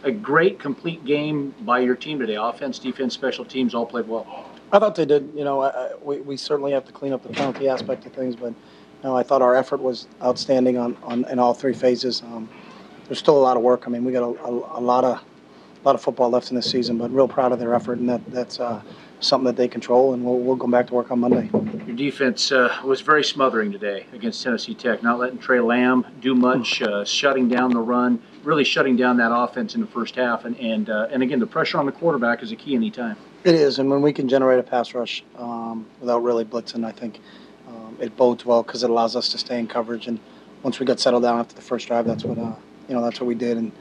a great, complete game by your team today. Offense, defense, special teams all played well. I thought they did. You know, we certainly have to clean up the penalty aspect of things, but you know, I thought our effort was outstanding in all three phases. There's still a lot of work. I mean, we got a lot of football left in this season, but real proud of their effort, and that's something that they control, and we'll go back to work on Monday. Your defense was very smothering today against Tennessee Tech, not letting Trey Lamb do much, shutting down the run, really shutting down that offense in the first half, and again, the pressure on the quarterback is a key anytime. It is, and when we can generate a pass rush without really blitzing, I think it bodes well because it allows us to stay in coverage. And once we got settled down after the first drive, that's what we did. And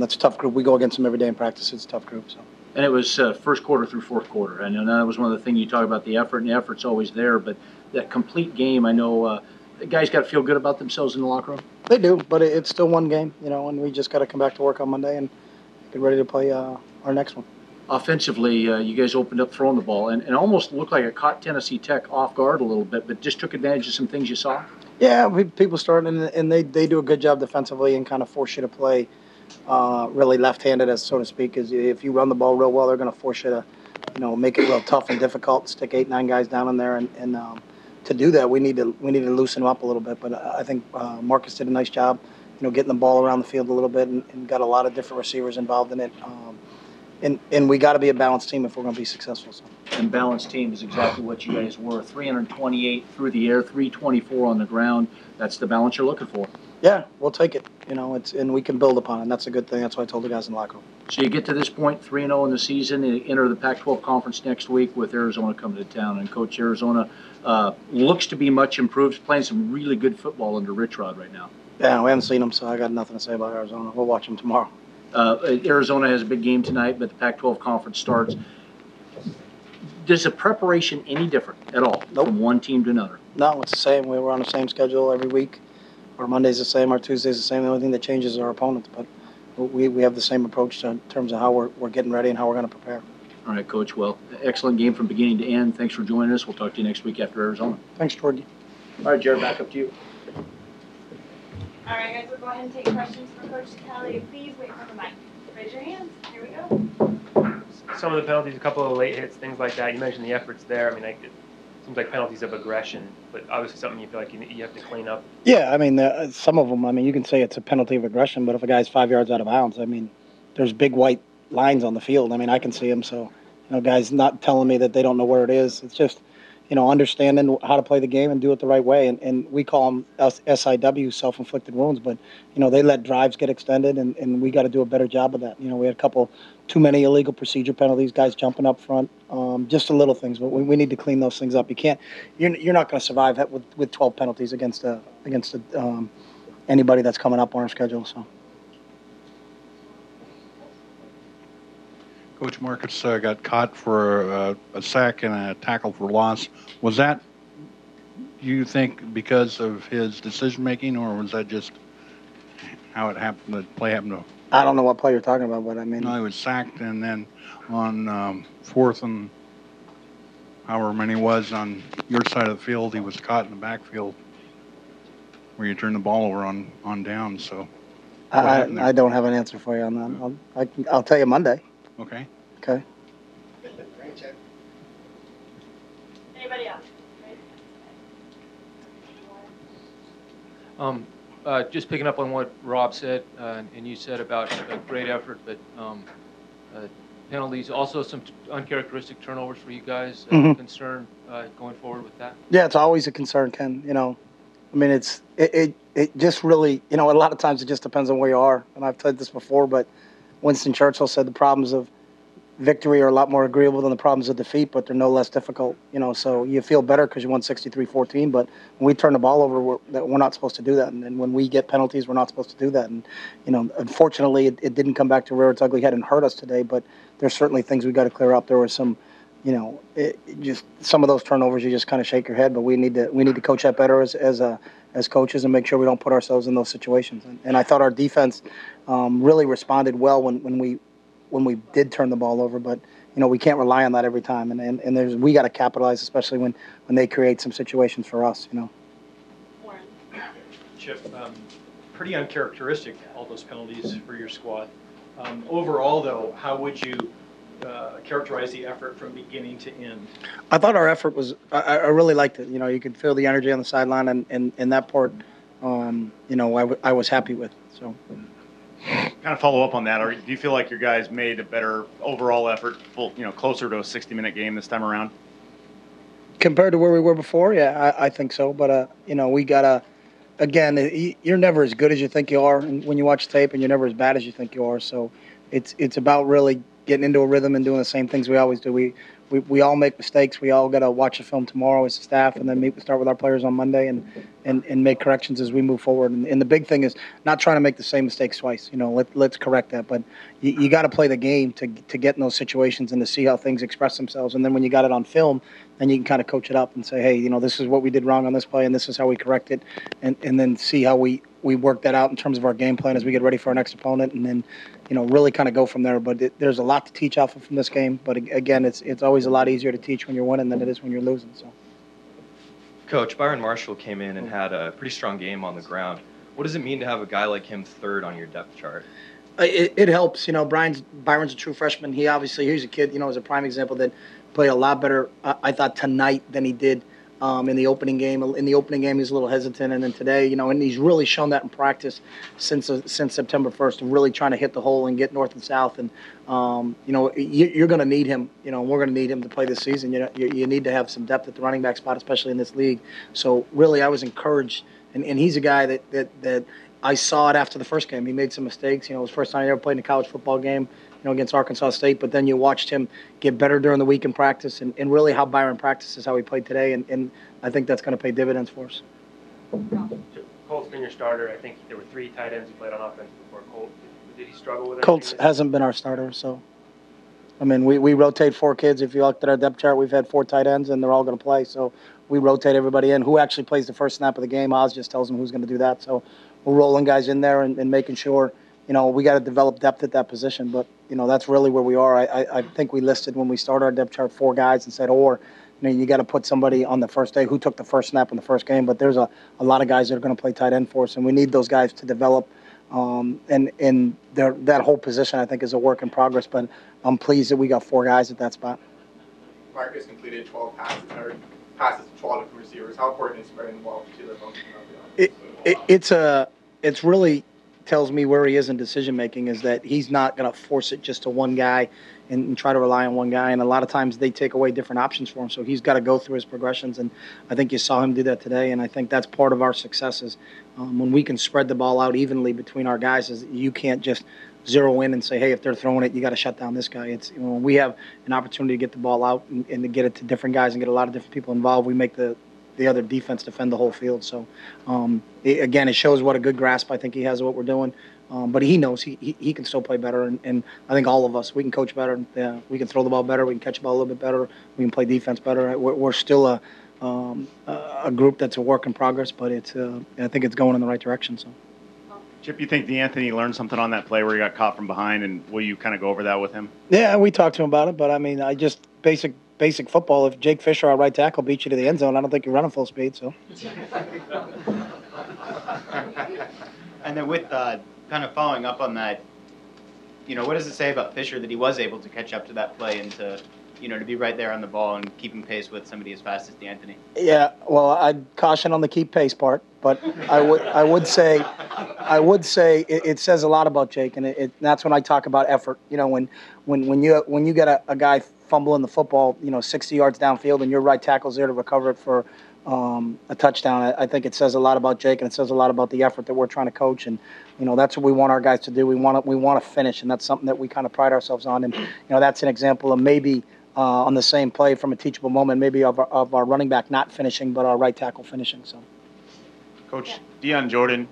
that's a tough group. We go against them every day in practice. It's a tough group. So. And it was first quarter through fourth quarter. I know that was one of the things you talk about, the effort, and the effort's always there. But that complete game, I know the guys got to feel good about themselves in the locker room. They do, but it's still one game, and we just got to come back to work on Monday and get ready to play our next one. Offensively, you guys opened up throwing the ball, and it almost looked like it caught Tennessee Tech off guard a little bit, but just took advantage of some things you saw? Yeah, people started, and they do a good job defensively and kind of force you to play really left-handed, as so to speak. Is if you run the ball real well, they're going to force you to, make it real tough and difficult, stick 8-9 guys down in there, and to do that, we need to loosen them up a little bit. But I think Marcus did a nice job, getting the ball around the field a little bit, and got a lot of different receivers involved in it. And we got to be a balanced team if we're going to be successful. So. And balanced team is exactly what you guys were. 328 through the air, 324 on the ground. That's the balance you're looking for. Yeah, we'll take it. And we can build upon it. And that's a good thing. That's what I told the guys in the locker room. So you get to this point, 3-0 in the season, and you enter the Pac-12 conference next week with Arizona coming to town. And Coach, Arizona looks to be much improved, playing some really good football under Rich Rod right now. Yeah, we haven't seen them, so I got nothing to say about Arizona. We'll watch them tomorrow. Arizona has a big game tonight, but the Pac-12 conference starts. Does the preparation any different at all from one team to another? No, it's the same. We're on the same schedule every week. Our Monday's the same, our Tuesday's the same. The only thing that changes is our opponents, but we have the same approach in terms of how we're getting ready and how we're going to prepare. All right, Coach. Well, excellent game from beginning to end. Thanks for joining us. We'll talk to you next week after Arizona. Thanks, Jordan. All right, Jared, back up to you. All right, guys, we'll go ahead and take questions for Coach Kelly. Please wait for the mic. Raise your hands. Here we go. Some of the penalties, a couple of late hits, things like that. You mentioned the efforts there. I mean, it seems like penalties of aggression, but obviously something you feel like you have to clean up. Yeah, I mean, some of them, you can say it's a penalty of aggression, but if a guy's 5 yards out of bounds, there's big white lines on the field. I can see them, so, guys not telling me that they don't know where it is. It's just, understanding how to play the game and do it the right way. And we call them SIW, self-inflicted wounds, but, they let drives get extended, and we got to do a better job of that. We had a couple too many illegal procedure penalties, guys jumping up front, just the little things, but we need to clean those things up. You're not going to survive with 12 penalties against anybody that's coming up on our schedule. So. Coach Marcus got caught for a sack and a tackle for loss. Was that, do you think, because of his decision-making, or was that just how it happened, the play happened to? I don't know what play you're talking about, but No, he was sacked, and then on fourth and however many was on your side of the field, he was caught in the backfield where you turn the ball over on down, so. I don't have an answer for you on that. I'll tell you Monday. Okay. Okay. Anybody else? Just picking up on what Rob said and you said about a great effort, but penalties, also some uncharacteristic turnovers for you guys. Concern going forward with that? Yeah, it's always a concern, Ken. It just really, a lot of times it just depends on where you are. And I've said this before, but Winston Churchill said the problems of victory are a lot more agreeable than the problems of defeat, but they're no less difficult. So you feel better because you won 63-14, but when we turn the ball over, we're not supposed to do that. And when we get penalties, we're not supposed to do that. And, unfortunately, it didn't come back to rear its ugly head and hurt us today, but there's certainly things we got to clear up. There were some, just some of those turnovers, you just kind of shake your head, but we need to coach that better as coaches and make sure we don't put ourselves in those situations. And I thought our defense really responded well when we did turn the ball over, but we can't rely on that every time. And we got to capitalize, especially when they create some situations for us. Chip, pretty uncharacteristic, all those penalties for your squad. Overall, though, how would you characterize the effort from beginning to end? I thought our effort was, I really liked it. You know, you could feel the energy on the sideline, and that part, you know, I was happy with. So. Kind of follow up on that, or do you feel like your guys made a better overall effort, closer to a 60-minute game this time around? Compared to where we were before, yeah, I think so. But, you know, we got to, again, you're never as good as you think you are when you watch tape, and you're never as bad as you think you are. So it's about really getting into a rhythm and doing the same things we always do. We all make mistakes. We all got to watch the film tomorrow as a staff, and then start with our players on Monday and make corrections as we move forward. And the big thing is not trying to make the same mistakes twice. You know, let's correct that. But you got to play the game to get in those situations and to see how things express themselves. And then when you got it on film, then you can kind of coach it up and say, hey, you know, this is what we did wrong on this play, and this is how we correct it, and then see how we work that out in terms of our game plan as we get ready for our next opponent, and then, you know, really kind of go from there. But there's a lot to teach off of from this game. But again, it's always a lot easier to teach when you're winning than it is when you're losing. So, Coach, Byron Marshall came in and had a pretty strong game on the ground. What does it mean to have a guy like him third on your depth chart? It helps. You know, Byron's a true freshman. He's a kid, you know, as a prime example that played a lot better, I thought, tonight than he did in the opening game. In the opening game, he was a little hesitant, and then today, you know, and he's really shown that in practice since September 1st, of really trying to hit the hole and get north and south. And you know, you're going to need him. You know, we're going to need him to play this season. You know, you need to have some depth at the running back spot, especially in this league. So really, I was encouraged, and he's a guy that I saw it after the first game. He made some mistakes. You know, it was the first time he ever played in a college football game, you know, against Arkansas State. But then you watched him get better during the week in practice, and really how Byron practices, how he played today. And I think that's going to pay dividends for us. Colt's been your starter. I think there were 3 tight ends who played on offense before Colt. Did he struggle with it? Colts hasn't been our starter, so. I mean, we rotate 4 kids. If you looked at our depth chart, we've had 4 tight ends, and they're all going to play. So we rotate everybody in. Who actually plays the first snap of the game, Oz just tells them who's going to do that. So we're rolling guys in there and making sure, you know, we got to develop depth at that position. But, you know, that's really where we are. I think we listed when we started our depth chart 4 guys and said, or, you know, you got to put somebody on the first day who took the first snap in the first game. But there's a lot of guys that are going to play tight end for us, and we need those guys to develop. And that whole position, I think, is a work in progress. But I'm pleased that we got 4 guys at that spot. Marcus completed 12 passes to 12 different receivers. How important is spreading the ball to the It's really tells me where he is in decision making, is that he's not going to force it just to one guy and try to rely on one guy. And a lot of times they take away different options for him. So he's got to go through his progressions. And I think you saw him do that today. And I think that's part of our successes. When we can spread the ball out evenly between our guys, is you can't just zero in and say, hey, if they're throwing it, you got to shut down this guy. It's, you know, when we have an opportunity to get the ball out and to get it to different guys and get a lot of different people involved, we make the other defense defend the whole field. So, again, it shows what a good grasp I think he has of what we're doing. But he knows he can still play better, and I think all of us, we can coach better. We can throw the ball better. We can catch the ball a little bit better. We can play defense better. We're still a group that's a work in progress, but I think it's going in the right direction. So, Chip, you think D'Anthony learned something on that play where he got caught from behind, and will you kind of go over that with him? Yeah, we talked to him about it, but I mean, I just basic football. If Jake Fisher, our right tackle, beats you to the end zone, I don't think you're running full speed. So. And then with kind of following up on that, you know, what does it say about Fisher that he was able to catch up to that play and to, you know, to be right there on the ball and keeping pace with somebody as fast as D'Anthony? Yeah, well, I'd caution on the keep pace part, but I would say it says a lot about Jake, and that's when I talk about effort. You know, when you get a guy fumbling the football, you know, 60 yards downfield, and your right tackle's there to recover it for a touchdown, I think it says a lot about Jake, and it says a lot about the effort that we're trying to coach. And you know, that's what we want our guys to do. We want to finish, and that's something that we kind of pride ourselves on. And you know, that's an example of maybe on the same play from a teachable moment, maybe of our running back not finishing, but our right tackle finishing. So, Coach, Dion Jordan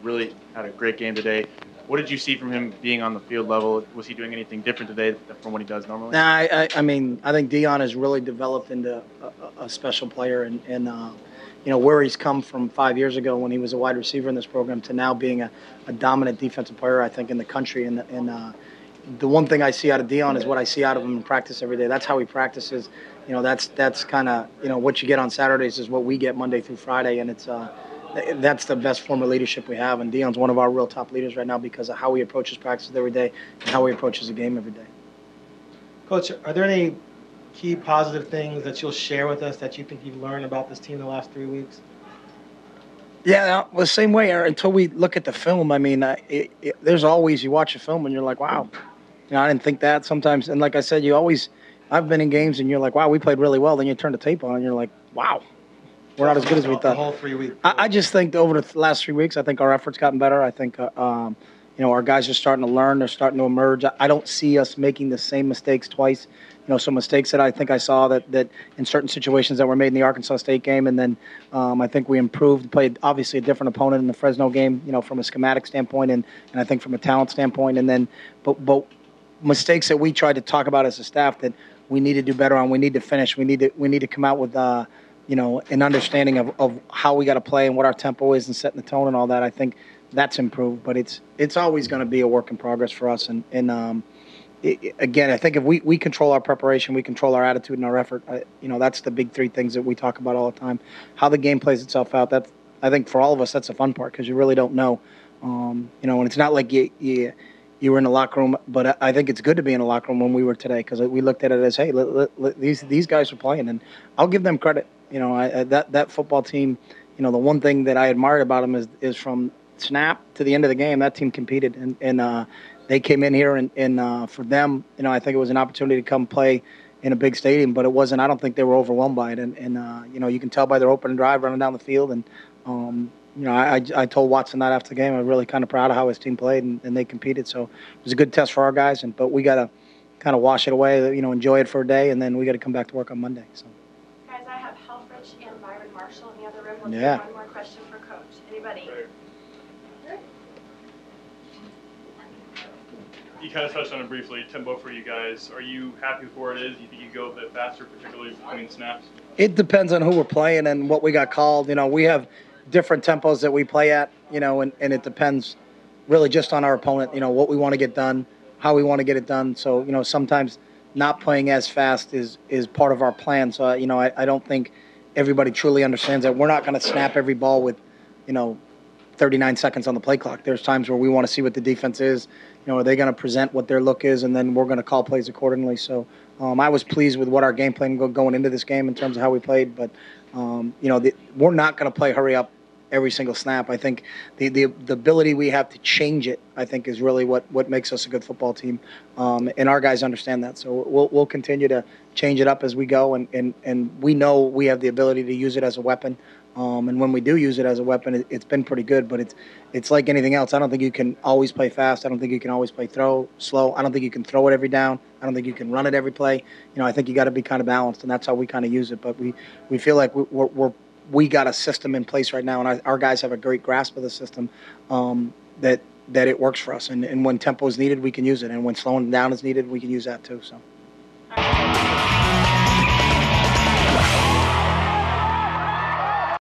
really had a great game today. What did you see from him being on the field level? Was he doing anything different today from what he does normally? Nah, I mean, I think Dion has really developed into a special player, and you know, where he's come from 5 years ago when he was a wide receiver in this program to now being a dominant defensive player, I think, in the country. And the one thing I see out of Dion is what I see out of him in practice every day. That's how he practices. You know, that's kind of, you know, what you get on Saturdays is what we get Monday through Friday, and it's that's the best form of leadership we have. And Dion's one of our real top leaders right now because of how he approaches practices every day and how he approaches the game every day. Coach, are there any key positive things that you'll share with us that you think you've learned about this team in the last 3 weeks? Yeah, well, the same way. Until we look at the film, I mean, there's always, you watch a film and you're like, wow, I didn't think that sometimes. And like I said, I've been in games and you're like, wow, we played really well. Then you turn the tape on and you're like, wow, we're not as good as we thought. The whole 3 weeks. I just think over the last 3 weeks, I think our effort's gotten better. I think, our guys are starting to learn. They're starting to emerge. I don't see us making the same mistakes twice. Some mistakes that I think I saw that in certain situations that were made in the Arkansas State game. And then I think we improved, played obviously a different opponent in the Fresno game, from a schematic standpoint and I think from a talent standpoint. And then, but mistakes that we tried to talk about as a staff that we need to do better on, we need to finish. We need to come out with, an understanding of how we got to play and what our tempo is and setting the tone and all that. I think that's improved, but it's always going to be a work in progress for us. Again, I think if we control our preparation, we control our attitude and our effort, that's the big three things that we talk about all the time. How the game plays itself out, I think for all of us, that's the fun part because you really don't know. And it's not like you were in the locker room, but I think it's good to be in the locker room when we were today because we looked at it as, hey, these guys are playing, and I'll give them credit. That football team, the one thing that I admired about them is from snap to the end of the game, that team competed, and they came in here and for them, I think it was an opportunity to come play in a big stadium, but it wasn't. I don't think they were overwhelmed by it, and you can tell by their opening drive running down the field, and I told Watson that after the game, I'm really kind of proud of how his team played, and they competed, so it was a good test for our guys, but we got to kind of wash it away, enjoy it for a day, and then we got to come back to work on Monday. So. Guys, I have Helfrich and Byron Marshall in the other room. We'll take one more question for Coach. Anybody? You kind of touched on it briefly, tempo for you guys. Are you happy with where it is? You think you go a bit faster, particularly between snaps? It depends on who we're playing and what we got called. We have different tempos that we play at, and it depends really just on our opponent, what we want to get done, how we want to get it done. So, sometimes not playing as fast is part of our plan. So, I don't think everybody truly understands that. We're not going to snap every ball with, 39 seconds on the play clock. There's times where we want to see what the defense is. Are they going to present what their look is, and then we're going to call plays accordingly. So I was pleased with what our game plan going into this game in terms of how we played. But, we're not going to play hurry up every single snap. I think the ability we have to change it, I think, is really what makes us a good football team. And our guys understand that. So we'll continue to change it up as we go. And we know we have the ability to use it as a weapon. And when we do use it as a weapon, it's been pretty good. But it's like anything else. I don't think you can always play fast. I don't think you can always play slow. I don't think you can throw it every down. I don't think you can run it every play. I think you got to be kind of balanced, and that's how we kind of use it. But we feel like we got a system in place right now, and our guys have a great grasp of the system that it works for us. And when tempo is needed, we can use it. And when slowing down is needed, we can use that too. So.